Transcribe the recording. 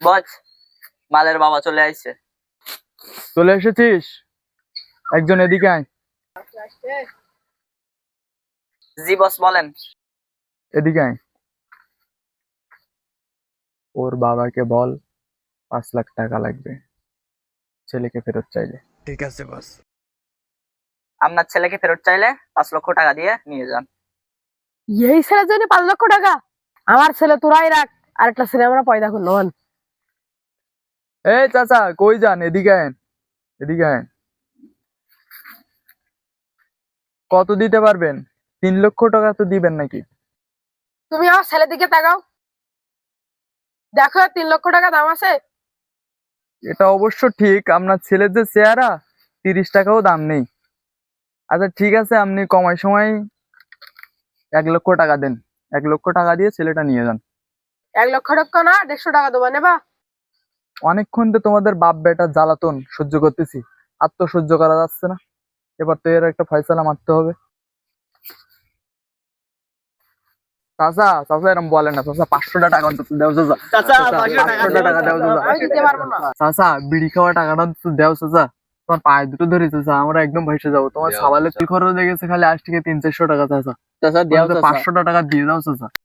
বস, মালের বাবা চলে আইছে। চলে এসেছিস? একজন এদিকে আয়। জি বস, বলেন। এদিকে আয়। ওর বাবাকে বল 5 লাখ টাকা লাগবে, ছেলেকে ফেরত চাইলে। ঠিক আছে বস। আপনার ছেলেকে ফেরত চাইলে 5 লক্ষ টাকা দিয়ে নিয়ে যান। এই ছেলের জন্য 5 লক্ষ টাকা? আমার ছেলে তোরাই রাখ, আর একটা ছেলে আমরা পয়দা করলো। এই চাচা, কই যান? এদিকে আয়, এদিকে আয়। কত দিতে পারবেন? 3 লক্ষ টাকা তো দিবেন নাকি? তুমি আমার ছেলের দিকে তাকাও, দেখো 3 লক্ষ টাকা দাম আছে। এটা অবশ্য ঠিক, আপনার ছেলের যে চেহারা, 30 টাকাও দাম নেই। আচ্ছা ঠিক আছে, আপনি কমাই সময় 1 লক্ষ টাকা দেন। 1 লক্ষ টাকা দিয়ে ছেলেটা নিয়ে যান। 1 লক্ষ টাকা না, 150 টাকা দেবো, নেবা? অনেকক্ষণ তো তোমাদের বাপ বেটার জ্বালাতন সহ্য করতেছি, আর তো সহ্য করা যাচ্ছে না। এবার তো এর একটা ফয়সালা মারতে হবে। চাচা চাচা এরকম বলে না চাচা, 500 টাকা অন্তত দেও চাচা। চাচা, চাচা, 500 টাকা দেও চাচা। আমি দিতে পারবো না। চাচা, বিড়ি খাওয়া টাকাটা তো দেও চাচা। তোমার পায়ে দুটো ধরে চাচা, আমরা একদম ভেসে যাবো। তোমার সাবালের তেল খরচ লেগেছে খালি আজ থেকে 300-400 টাকা চাচা। চাচা, দেও চাচা। 500 টাকা দিয়ে দাও চাচা।